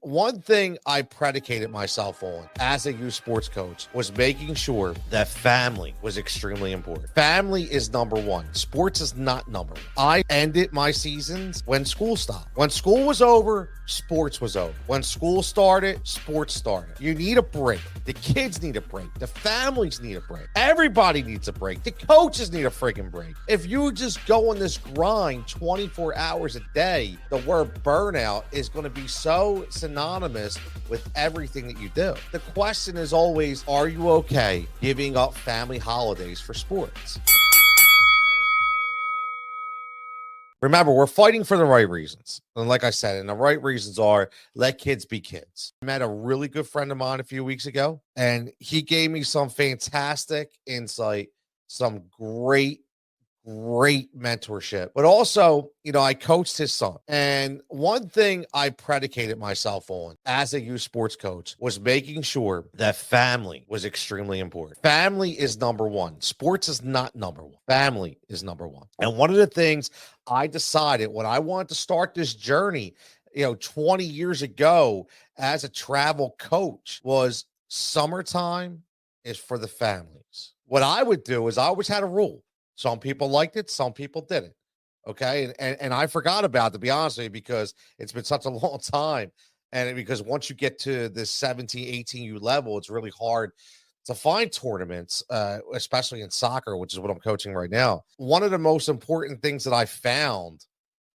One thing I predicated myself on as a youth sports coach was making sure that family was extremely important. Family is number one. Sports is not number one. I ended my seasons when school stopped. When school was over, sports was over. When school started, sports started. You need a break. The kids need a break. The families need a break. Everybody needs a break. The coaches need a freaking break. If you just go on this grind 24 hours a day, the word burnout is going to be so synonymous with everything that you do. The question is always, are you okay giving up family holidays for sports? Remember, we're fighting for the right reasons. And like I said, and the right reasons are let kids be kids. I met a really good friend of mine a few weeks ago, and he gave me some fantastic insight, some great mentorship, but also, I coached his son. And one thing I predicated myself on as a youth sports coach was making sure that family was extremely important. Family is number one. Sports is not number one. Family is number one. And one of the things I decided when I wanted to start this journey, 20 years ago as a travel coach was summertime is for the families. What I would do is I always had a rule. Some people liked it, some people didn't. Okay. And I forgot about it, to be honest with you, because it's been such a long time. And because once you get to the 17, 18U level, it's really hard to find tournaments, especially in soccer, which is what I'm coaching right now. One of the most important things that I found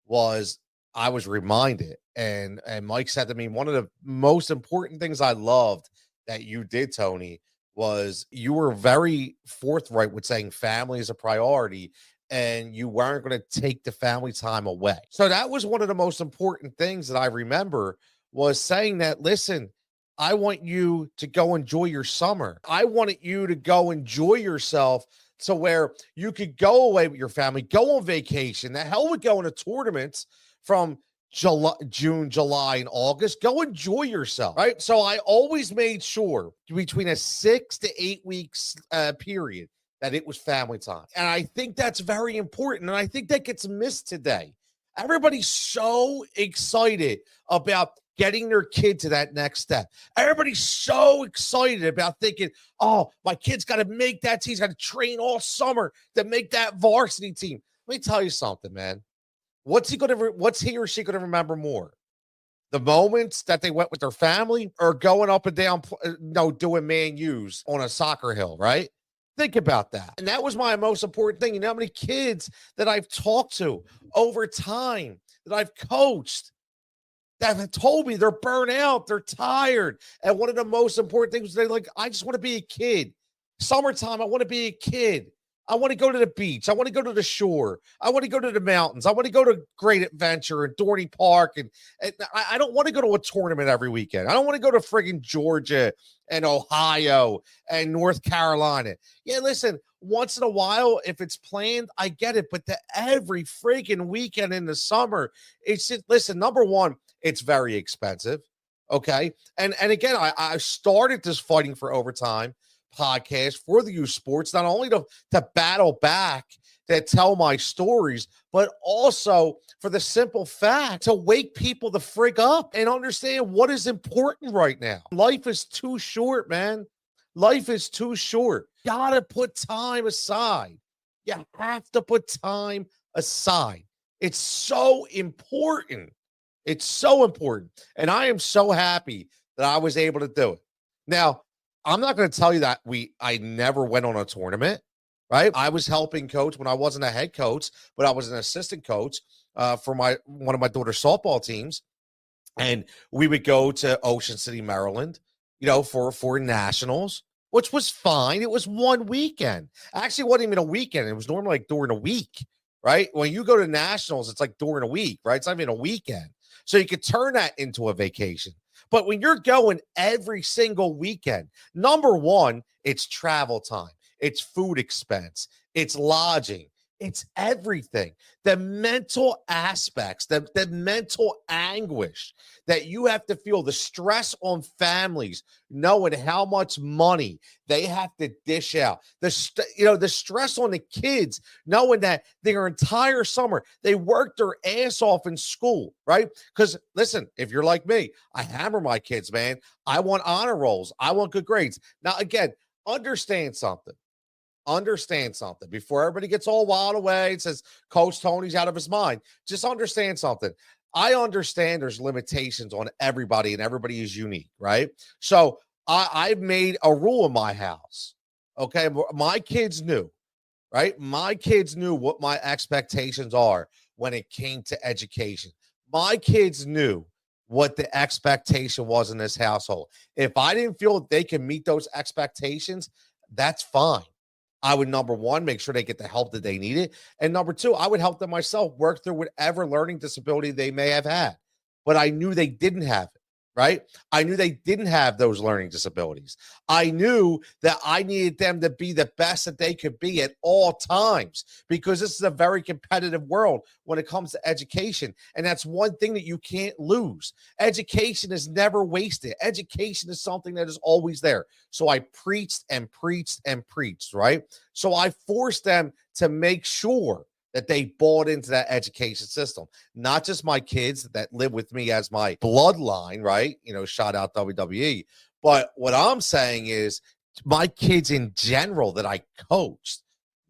was I was reminded, and Mike said to me, one of the most important things I loved that you did, Tony, was you were very forthright with saying family is a priority and you weren't going to take the family time away. So that was one of the most important things that I remember was saying that, listen, I want you to go enjoy your summer. I wanted you to go enjoy yourself to where you could go away with your family, go on vacation. The hell with going to tournaments from June, July, and August. Go enjoy yourself, right? So I always made sure between a 6 to 8 weeks period that it was family time. And I think that's very important. And I think that gets missed today. Everybody's so excited about getting their kid to that next step. Everybody's so excited about thinking, oh, my kid's got to make that team. He's got to train all summer to make that varsity team. Let me tell you something, man. What's he or she going to remember more? The moments that they went with their family or going up and down, doing man U's on a soccer hill, right? Think about that. And that was my most important thing. You know how many kids that I've talked to over time that I've coached that have told me they're burnt out, they're tired. And one of the most important things is they're like, I just want to be a kid. Summertime, I want to be a kid. I want to go to the beach. I want to go to the shore. I want to go to the mountains. I want to go to Great Adventure and Dorney Park. And I don't want to go to a tournament every weekend. I don't want to go to friggin' Georgia and Ohio and North Carolina. Yeah, listen, once in a while, if it's planned, I get it. But every friggin' weekend in the summer, it's just, listen, number one, it's very expensive. Okay. And again, I started this Fighting for Overtime podcast for the youth sports, not only to battle back, to tell my stories, but also for the simple fact to wake people the frig up and understand what is important right now. Life is too short, man. Life is too short. Gotta put time aside. You have to put time aside. It's so important. It's so important. And I am so happy that I was able to do it. Now, I'm not going to tell you that I never went on a tournament, right? I was helping coach when I wasn't a head coach, but I was an assistant coach for one of my daughter's softball teams. And we would go to Ocean City, Maryland, for nationals, which was fine. It was one weekend. Actually, it wasn't even a weekend. It was normally like during a week, right? When you go to nationals, it's like during a week, right? It's not even a weekend. So you could turn that into a vacation. But when you're going every single weekend, number one, it's travel time, it's food expense, it's lodging, It's everything. The mental aspects, the mental anguish that you have to feel, the stress on families, knowing how much money they have to dish out. The stress on the kids, knowing that their entire summer they work their ass off in school, right? Because listen, if you're like me, I hammer my kids, man. I want honor rolls. I want good grades. Now, again, understand something. Understand something before everybody gets all wild away and says Coach Tony's out of his mind. Just understand something. I understand there's limitations on everybody and everybody is unique, right? So I've made a rule in my house. Okay. My kids knew, right? My kids knew what my expectations are when it came to education. My kids knew what the expectation was in this household. If I didn't feel that they can meet those expectations, that's fine. I would, number one, make sure they get the help that they needed. And number two, I would help them myself work through whatever learning disability they may have had. But I knew they didn't have it, right? I knew they didn't have those learning disabilities. I knew that I needed them to be the best that they could be at all times, because this is a very competitive world when it comes to education. And that's one thing that you can't lose. Education is never wasted. Education is something that is always there. So I preached and preached and preached, right? So I forced them to make sure that they bought into that education system. Not just my kids that live with me as my bloodline, right? Shout out WWE. But what I'm saying is my kids in general that I coached,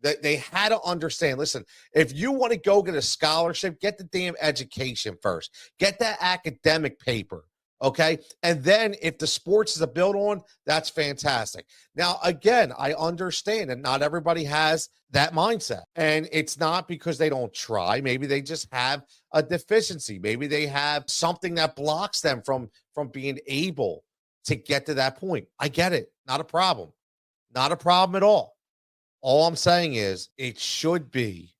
that they had to understand, listen, if you want to go get a scholarship, get the damn education first. Get that academic paper. Okay. And then if the sports is a build on, that's fantastic. Now, again, I understand that not everybody has that mindset. And it's not because they don't try. Maybe they just have a deficiency. Maybe they have something that blocks them from being able to get to that point. I get it. Not a problem. Not a problem at all. All I'm saying is it should be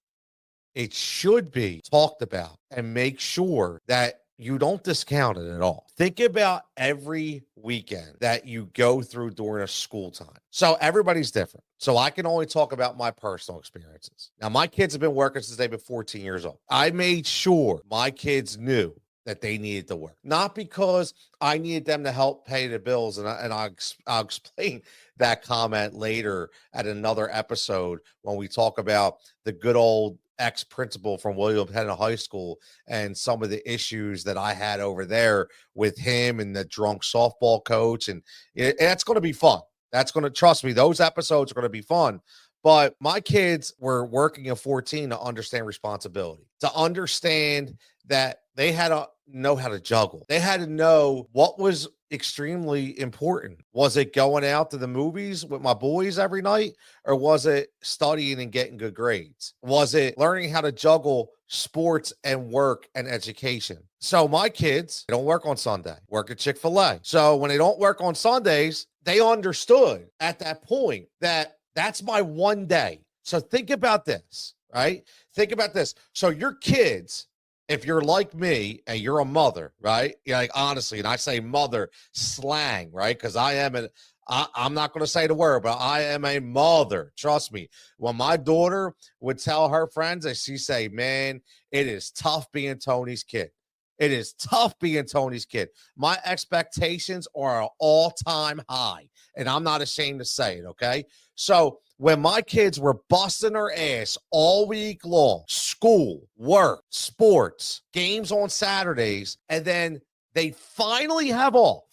talked about, and make sure that you don't discount it at all. Think about every weekend that you go through during a school time. So everybody's different. So I can only talk about my personal experiences. Now, my kids have been working since they've been 14 years old. I made sure my kids knew that they needed to work, not because I needed them to help pay the bills. And I'll explain that comment later at another episode when we talk about the good old ex-principal from William Penn High School and some of the issues that I had over there with him and the drunk softball coach. And that's going to be fun. That's going to, trust me, those episodes are going to be fun. But my kids were working at 14 to understand responsibility, to understand that they had to know how to juggle. They had to know what was extremely important. Was it going out to the movies with my boys every night, or was it studying and getting good grades? Was it learning how to juggle sports and work and education? So my kids, they don't work on Sunday, work at Chick-fil-A. So when they don't work on Sundays, they understood at that point that that's my one day. So think about this, right? Think about this. So your kids, if you're like me and you're a mother, right? Like honestly, and I say mother slang, right? Because I'm not going to say the word, but I am a mother. Trust me. When my daughter would tell her friends, and she say, man, it is tough being Tony's kid. It is tough being Tony's kid. My expectations are an all-time high, and I'm not ashamed to say it, okay? So when my kids were busting their ass all week long, school, work, sports, games on Saturdays, and then they finally have off.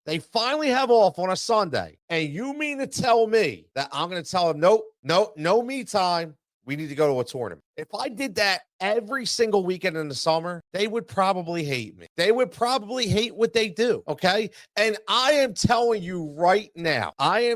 They finally have off on a Sunday. And you mean to tell me that I'm going to tell them, nope, no me time. We need to go to a tournament. If I did that every single weekend in the summer, they would probably hate me. They would probably hate what they do, okay? And I am telling you right now, I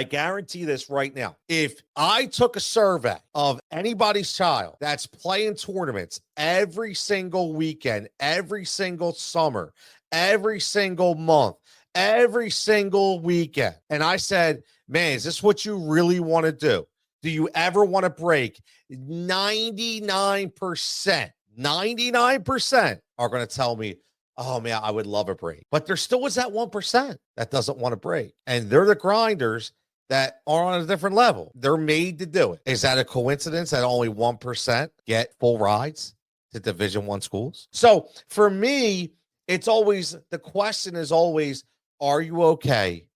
guarantee this right now. If I took a survey of anybody's child that's playing tournaments every single weekend, every single summer, every single month, every single weekend, and I said, man, is this what you really want to do? Do you ever want to break? 99% are going to tell me, oh man, I would love a break. But there still is that 1% that doesn't want to break. And they're the grinders that are on a different level. They're made to do it. Is that a coincidence that only 1% get full rides to Division I schools? So for me, it's always, the question is always, are you okay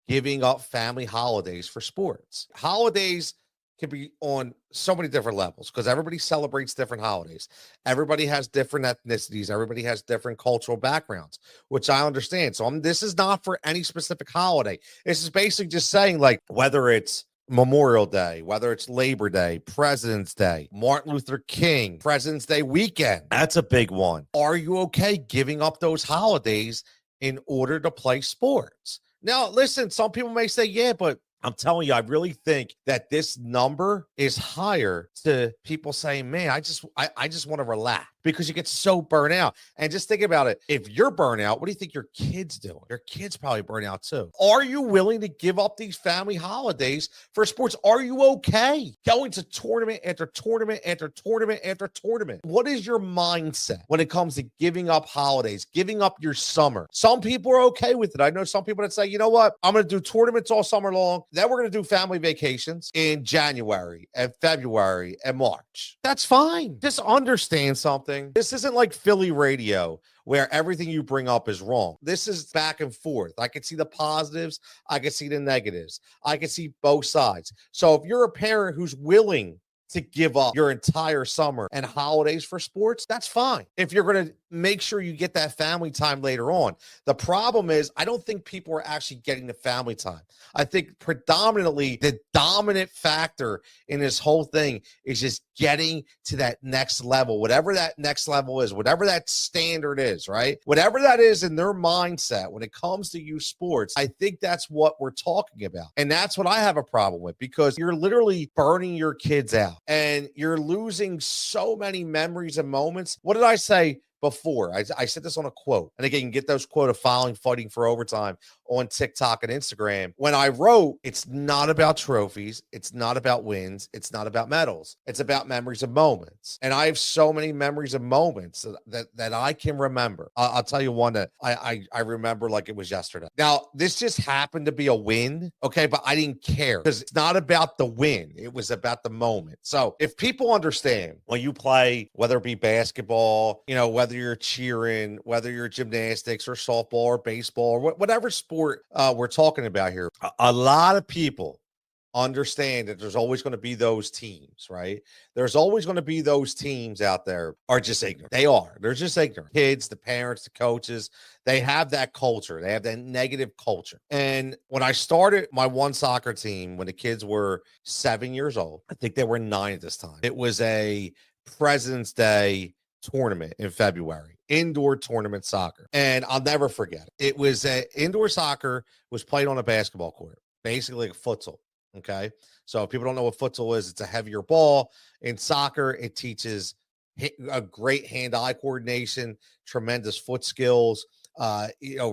giving up family holidays for sports? Holidays can be on so many different levels because everybody celebrates different holidays. Everybody has different ethnicities. Everybody has different cultural backgrounds, which I understand. So this is not for any specific holiday. This is basically just saying, like, whether it's Memorial Day, whether it's Labor Day, President's Day, Martin Luther King, President's Day weekend. That's a big one. Are you okay giving up those holidays in order to play sports? Now, listen, some people may say, yeah, but I'm telling you, I really think that this number is higher to people saying, man, I just want to relax, because you get so burnt out. And just think about it. If you're burnt out, what do you think your kid's doing? Your kid's probably burnt out too. Are you willing to give up these family holidays for sports? Are you okay going to tournament after tournament after tournament after tournament? What is your mindset when it comes to giving up holidays, giving up your summer? Some people are okay with it. I know some people that say, you know what? I'm going to do tournaments all summer long. Then we're going to do family vacations in January and February and March. That's fine. Just understand something. This isn't like Philly radio where everything you bring up is wrong. This is back and forth. I can see the positives. I can see the negatives. I can see both sides. So if you're a parent who's willing to give up your entire summer and holidays for sports, that's fine. If you're going to make sure you get that family time later on. The problem is, I don't think people are actually getting the family time. I think predominantly the dominant factor in this whole thing is just getting to that next level, whatever that next level is, whatever that standard is, right? Whatever that is in their mindset when it comes to youth sports, I think that's what we're talking about. And that's what I have a problem with, because you're literally burning your kids out and you're losing so many memories and moments. What did I say before? I said this on a quote. And again, you can get those quote of fighting for overtime on TikTok and Instagram. When I wrote, it's not about trophies. It's not about wins. It's not about medals. It's about memories of moments. And I have so many memories of moments that I can remember. I'll tell you one that I remember like it was yesterday. Now, this just happened to be a win, okay? But I didn't care, because it's not about the win. It was about the moment. So if people understand when you play, whether it be basketball, whether you're cheering, whether you're gymnastics or softball or baseball or whatever sport we're talking about here, a lot of people understand that there's always going to be those teams, right? There's always going to be those teams out there are just ignorant. They're just ignorant. Kids, the parents, the coaches, they have that culture. They have that negative culture. And when I started my one soccer team, when the kids were 7 years old, I think they were 9 at this time. It was a President's Day tournament in February, indoor tournament soccer. And I'll never forget it. It was indoor soccer was played on a basketball court, basically like a futsal. Okay. So if people don't know what futsal is, it's a heavier ball. In soccer, it teaches a great hand-eye coordination, tremendous foot skills,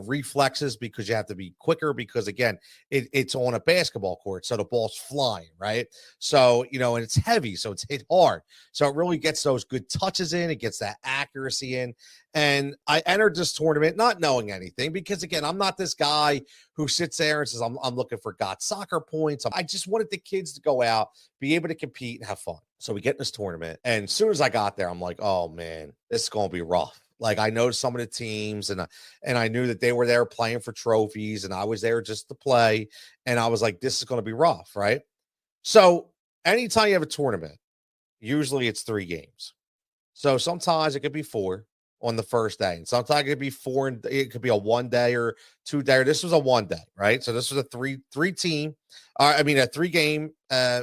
reflexes, because you have to be quicker, because again, it's on a basketball court. So the ball's flying, right? So, and it's heavy, so it's hit hard. So it really gets those good touches in, it gets that accuracy in. And I entered this tournament not knowing anything, because again, I'm not this guy who sits there and says, I'm looking for got soccer points. I just wanted the kids to go out, be able to compete and have fun. So we get in this tournament. And as soon as I got there, I'm like, oh man, this is going to be rough. Like, I know some of the teams, and I knew that they were there playing for trophies, and I was there just to play. And I was like, this is going to be rough, right? So anytime you have a tournament, usually it's 3 games. So sometimes it could be 4 on the first day, and sometimes it could be 4, and it could be a 1 day or 2 day. This was a 1 day, right? So this was a 3 game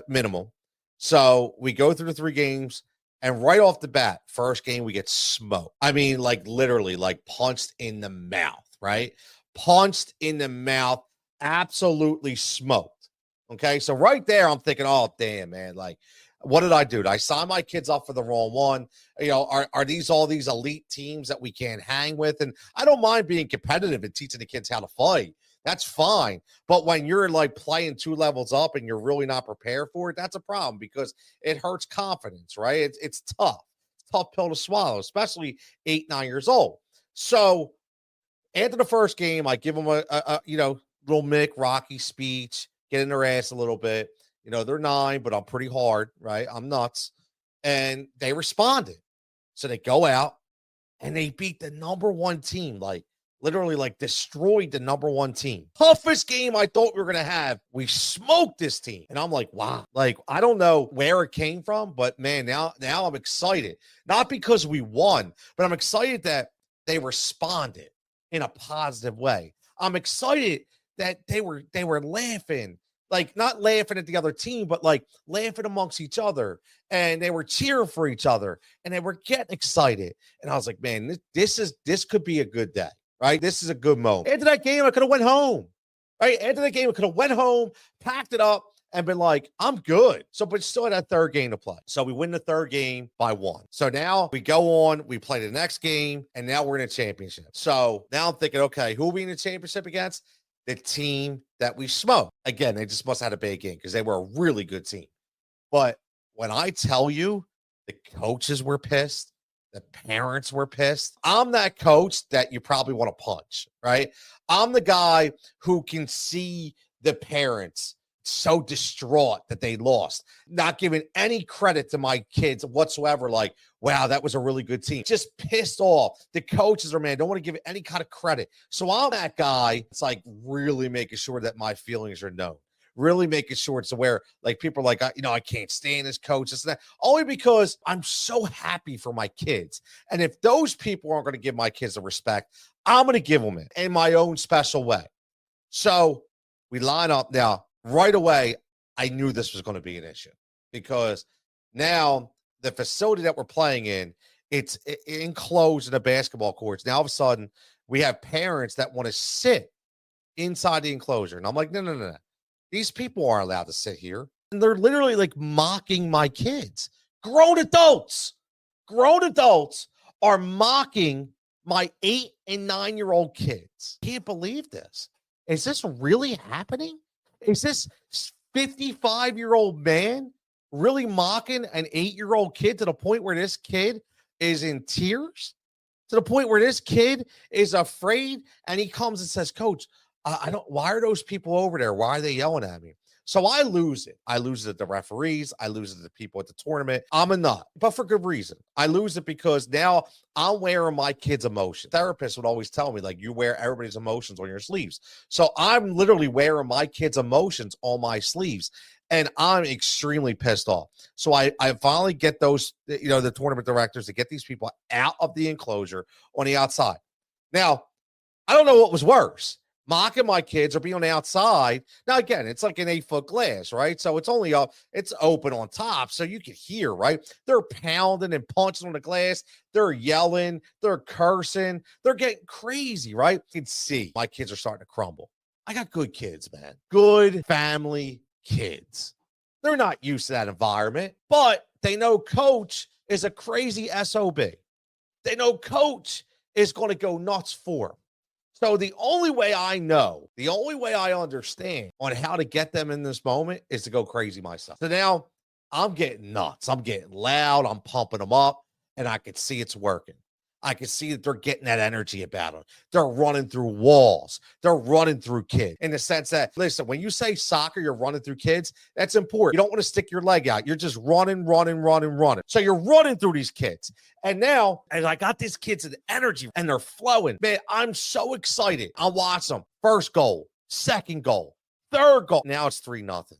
minimal. So we go through the 3 games. And right off the bat, first game, we get smoked. I mean, like literally, like punched in the mouth, right? Punched in the mouth, absolutely smoked. Okay. So right there, I'm thinking, oh, damn, man. Like, what did I do? Did I sign my kids up for the wrong one? Are these all these elite teams that we can't hang with? And I don't mind being competitive and teaching the kids how to fight. That's fine. But when you're like playing 2 levels up and you're really not prepared for it, that's a problem, because it hurts confidence, right? It's tough. It's a tough pill to swallow, especially 8, 9 years old. So after the first game, I give them a little Mick Rocky speech, get in their ass a little bit. You know, they're 9, but I'm pretty hard, right? I'm nuts. And they responded. So they go out and they beat the number 1 team, like literally like destroyed the number 1 team. Toughest game I thought we were going to have. We smoked this team. And I'm like, wow. Like, I don't know where it came from, but man, now I'm excited. Not because we won, but I'm excited that they responded in a positive way. I'm excited that they were laughing, like not laughing at the other team, but like laughing amongst each other, and they were cheering for each other, and they were getting excited. And I was like, man, this could be a good day, right? This is a good moment. After that game, I could have went home, right? After that game, I could have went home, packed it up, and been like, I'm good. So, but still had that third game to play. So we win the third game by 1. So now we go on, we play the next game, and now we're in a championship. So now I'm thinking, okay, who are we in the championship against? The team that we smoked. Again, they just must have had a bad game because they were a really good team. But when I tell you the coaches were pissed, the parents were pissed, I'm that coach that you probably want to punch, right? I'm the guy who can see the parents so distraught that they lost, not giving any credit to my kids whatsoever. Like, wow, that was a really good team. Just pissed off. The coaches are, man, don't want to give it any kind of credit. So I'm that guy. It's like really making sure that my feelings are known. Really making sure it's aware, like people are like, I can't stand this coach, this and that, only because I'm so happy for my kids. And if those people aren't going to give my kids the respect, I'm going to give them it in my own special way. So we line up now. Right away, I knew this was going to be an issue because now the facility that we're playing in, it's enclosed in the basketball courts. Now, all of a sudden, we have parents that want to sit inside the enclosure. And I'm like, no. These people aren't allowed to sit here. And they're literally like mocking my kids. Grown adults are mocking my 8 and 9-year-old kids. Can't believe this. Is this really happening? Is this 55-year-old man really mocking an 8-year-old kid to the point where this kid is in tears? To the point where this kid is afraid, and he comes and says, Coach, why are those people over there? Why are they yelling at me? So I lose it. I lose it at the referees. I lose it to the people at the tournament. I'm a nut, but for good reason. I lose it because now I'm wearing my kids' emotions. Therapists would always tell me, like, you wear everybody's emotions on your sleeves. So I'm literally wearing my kids' emotions on my sleeves, and I'm extremely pissed off. So I finally get those, the tournament directors to get these people out of the enclosure on the outside. Now, I don't know what was worse, mocking my kids or being on the outside. Now, again, it's like an 8-foot glass, right? So it's only up, it's open on top, so you can hear, right? They're pounding and punching on the glass. They're yelling. They're cursing. They're getting crazy, right? You can see my kids are starting to crumble. I got good kids, man. Good family kids. They're not used to that environment, but they know coach is a crazy SOB. They know coach is going to go nuts for them. So the only way I know, the only way I understand on how to get them in this moment is to go crazy myself. So now I'm getting nuts. I'm getting loud. I'm pumping them up, and I can see it's working. I can see that they're getting that energy about them. They're running through walls. They're running through kids in the sense that, listen, when you say soccer, you're running through kids, that's important. You don't want to stick your leg out. You're just running. So you're running through these kids. And now, as I got these kids in energy and they're flowing, man, I'm so excited. I'll watch them. First goal, second goal, third goal. Now it's 3-0.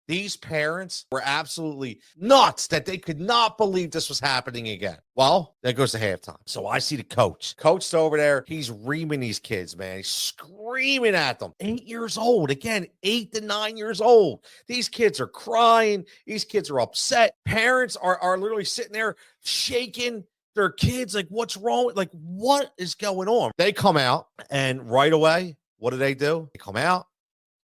These parents were absolutely nuts that they could not believe this was happening again. Well, there goes the halftime. So I see the coach. Coach's over there. He's reaming these kids, man. He's screaming at them. 8 years old. Again, 8 to 9 years old. These kids are crying. These kids are upset. Parents are literally sitting there shaking their kids. Like, what's wrong? Like, what is going on? They come out, and right away, what do? They come out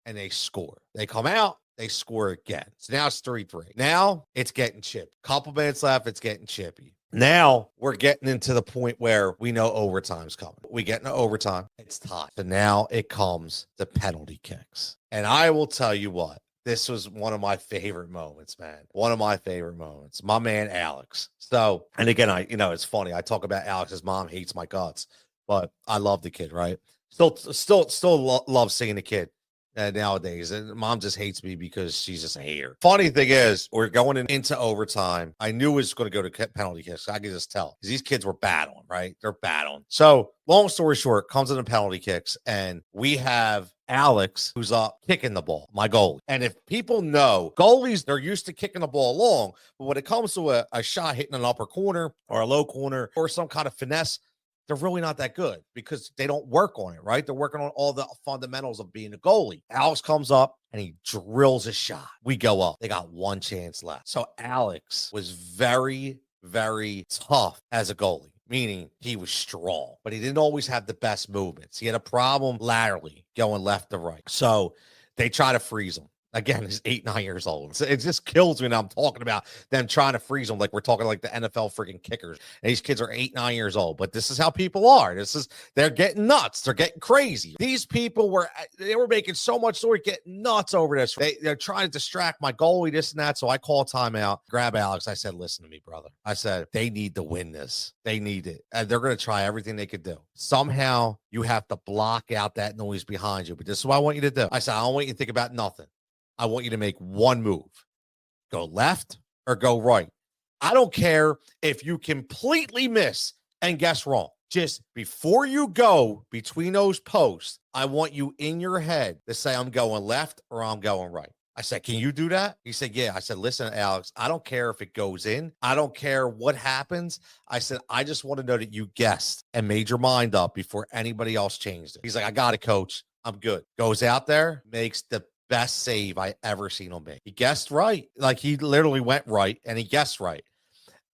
and they score. They come out. They score again. So now it's 3-3. Now it's getting chippy. Couple minutes left. It's getting chippy. Now we're getting into the point where we know overtime's coming. We get into overtime. It's tied. So now it comes to penalty kicks. And I will tell you what, this was one of my favorite moments, man. One of my favorite moments. My man, Alex. So, and again, it's funny. I talk about Alex's mom hates my guts, but I love the kid, right? Still love seeing the kid. nowadays. And mom just hates me because she's just a hater. Funny thing is, we're going into overtime. I knew it was going to go to penalty kicks. I could just tell because these kids were battling, right? They're battling. So long story short, comes into penalty kicks, and we have Alex, who's up kicking the ball, my goalie. And if people know, goalies, they're used to kicking the ball long, but when it comes to a shot hitting an upper corner or a low corner or some kind of finesse, they're really not that good because they don't work on it, right? They're working on all the fundamentals of being a goalie. Alex comes up and he drills a shot. We go up. They got one chance left. So Alex was very, very tough as a goalie, meaning he was strong, but he didn't always have the best movements. He had a problem laterally going left to right. So they try to freeze him. Again, he's 8, 9 years old. So it just kills me when I'm talking about them trying to freeze them like we're talking like the NFL freaking kickers. And these kids are 8, 9 years old. But this is how people are. They're getting nuts. They're getting crazy. These people were making so much noise, getting nuts over this. They're trying to distract my goalie, this and that. So I call timeout, grab Alex. I said, listen to me, brother. I said, they need to win this. They need it. And they're going to try everything they could do. Somehow you have to block out that noise behind you. But this is what I want you to do. I said, I don't want you to think about nothing. I want you to make one move. Go left or go right. I don't care if you completely miss and guess wrong. Just before you go between those posts, I want you in your head to say, I'm going left or I'm going right. I said, can you do that? He said, yeah. I said, listen, Alex, I don't care if it goes in. I don't care what happens. I said, I just want to know that you guessed and made your mind up before anybody else changed it. He's like, I got it, coach. I'm good. Goes out there, makes the best save I ever seen him make. He guessed right. Like he literally went right and he guessed right.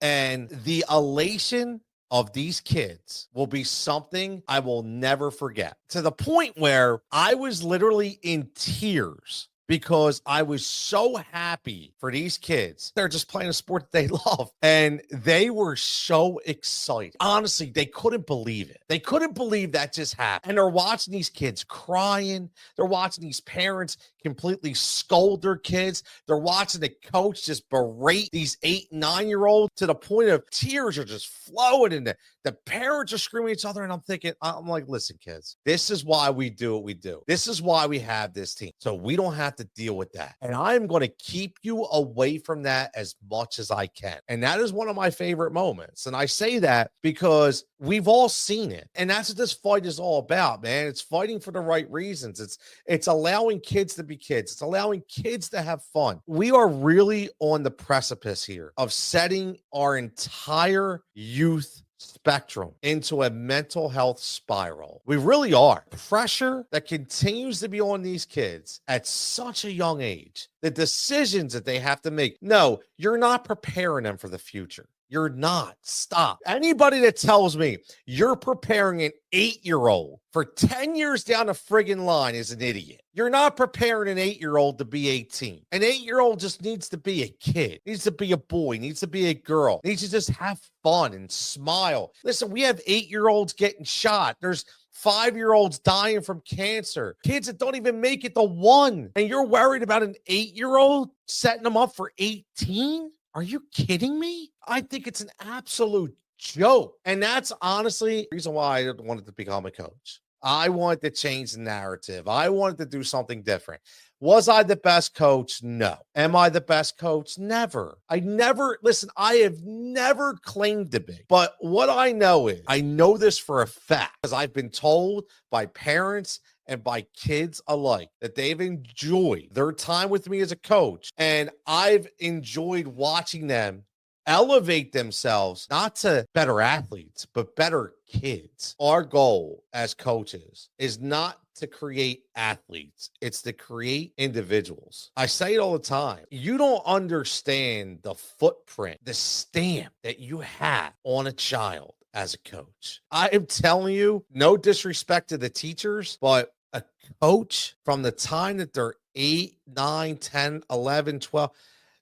And the elation of these kids will be something I will never forget, to the point where I was literally in tears because I was so happy for these kids. They're just playing a sport that they love. And they were so excited. Honestly, they couldn't believe it. They couldn't believe that just happened. And they're watching these kids crying. They're watching these parents completely scold their kids. They're watching the coach just berate these 8, 9-year-olds to the point of tears are just flowing. And the parents are screaming at each other. And I'm like, listen, kids, this is why we do what we do. This is why we have this team. So we don't have to deal with that. And I'm going to keep you away from that as much as I can. And that is one of my favorite moments. And I say that because we've all seen it. And that's what this fight is all about, man. It's fighting for the right reasons. It's allowing kids to be kids. It's allowing kids to have fun. We are really on the precipice here of setting our entire youth spectrum into a mental health spiral. We really are. Pressure that continues to be on these kids at such a young age, the decisions that they have to make. No, you're not preparing them for the future. You're not. Stop. Anybody that tells me you're preparing an 8-year-old for 10 years down the friggin' line is an idiot. You're not preparing an 8-year-old to be 18. An 8-year-old just needs to be a kid, needs to be a boy, needs to be a girl, needs to just have fun and smile. Listen, we have 8-year-olds getting shot. There's 5-year-olds dying from cancer. Kids that don't even make it to 1. And you're worried about an 8-year-old setting them up for 18? Are you kidding me? I think it's an absolute joke. And that's honestly the reason why I wanted to become a coach. I wanted to change the narrative. I wanted to do something different. Was I the best coach? No. Am I the best coach? Never. I have never claimed to be. But what I know is, I know this for a fact, because I've been told by parents and by kids alike that they've enjoyed their time with me as a coach. And I've enjoyed watching them elevate themselves, not to better athletes, but better kids. Our goal as coaches is not to create athletes. It's to create individuals. I say it all the time. You don't understand the footprint, the stamp that you have on a child as a coach. I am telling you, no disrespect to the teachers, but a coach from the time that they're 8, 9, 10, 11, 12,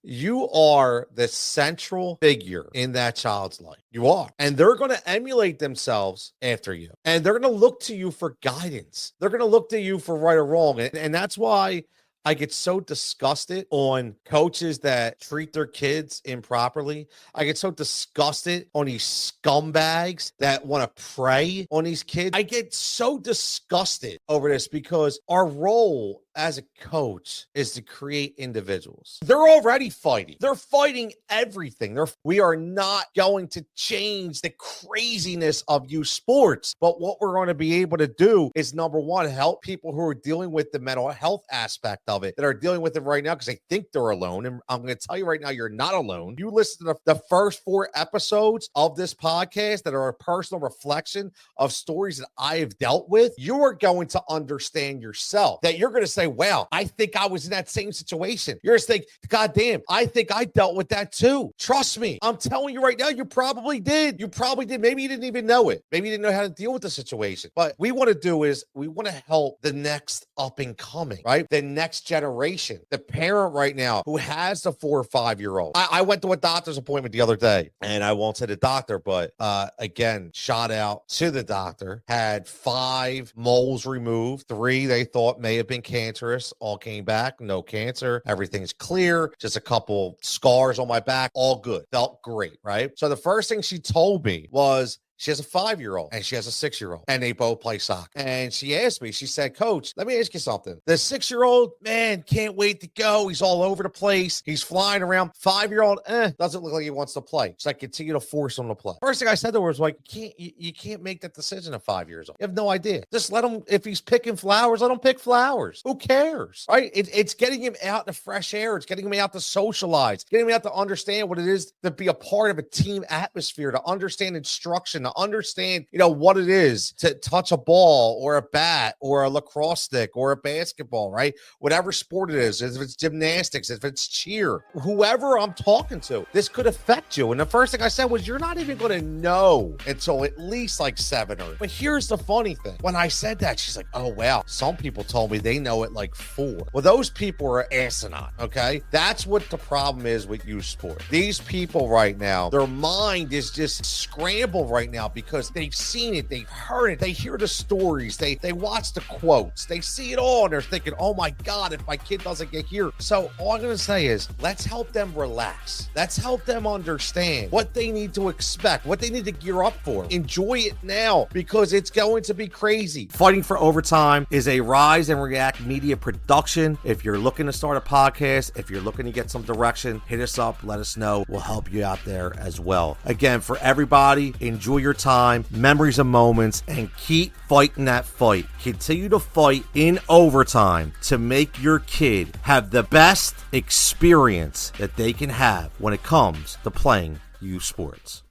you are the central figure in that child's life. You are. And they're going to emulate themselves after you. And they're going to look to you for guidance. They're going to look to you for right or wrong. And that's why I get so disgusted on coaches that treat their kids improperly. I get so disgusted on these scumbags that want to prey on these kids. I get so disgusted over this because our role as a coach is to create individuals. They're already fighting. They're fighting everything. We are not going to change the craziness of youth sports. But what we're going to be able to do is, number one, help people who are dealing with the mental health aspect of it, that are dealing with it right now because they think they're alone. And I'm going to tell you right now, you're not alone. You listen to the first 4 episodes of this podcast that are a personal reflection of stories that I have dealt with. You are going to understand yourself, that you're going to say, wow, I think I was in that same situation. You're just thinking, God damn, I think I dealt with that too. Trust me, I'm telling you right now, you probably did. You probably did. Maybe you didn't even know it. Maybe you didn't know how to deal with the situation. But we want to do is we want to help the next up and coming, right? The next generation, the parent right now who has a 4 or 5-year-old. I went to a doctor's appointment the other day, and I won't say the doctor, but again, shout out to the doctor, had 5 moles removed. 3 they thought may have been cancerous. All came back, no cancer. Everything's clear. Just a couple scars on my back. All good. Felt great, right? So the first thing she told me was, she has a 5-year-old and she has a 6-year-old, and they both play soccer. And she asked me, she said, Coach, let me ask you something. The 6-year-old, man, can't wait to go. He's all over the place. He's flying around. 5-year-old, doesn't look like he wants to play. So I continue to force him to play. First thing I said to her was like, you can't make that decision at 5 years old. You have no idea. Just let him, if he's picking flowers, let him pick flowers. Who cares? Right? It's getting him out in the fresh air. It's getting him out to socialize, getting him out to understand what it is to be a part of a team atmosphere, to understand instruction, to understand, what it is to touch a ball or a bat or a lacrosse stick or a basketball, right? Whatever sport it is, if it's gymnastics, if it's cheer, whoever I'm talking to, this could affect you. And the first thing I said was, you're not even going to know until at least like 7 or. But here's the funny thing. When I said that, she's like, oh, wow. Some people told me they know it like 4. Well, those people are asinine, okay? That's what the problem is with youth sport. These people right now, their mind is just scrambled right now because they've seen it, they've heard it, they hear the stories, they watch the quotes, they see it all, and they're thinking, oh my God, if my kid doesn't get here. So all I'm going to say is, let's help them relax. Let's help them understand what they need to expect, what they need to gear up for. Enjoy it now because it's going to be crazy. Fighting for Overtime is a Rise and React media production. If you're looking to start a podcast, if you're looking to get some direction, hit us up, let us know. We'll help you out there as well. Again, for everybody, enjoy your time, memories and moments, and keep fighting that fight. Continue to fight in overtime to make your kid have the best experience that they can have when it comes to playing youth sports.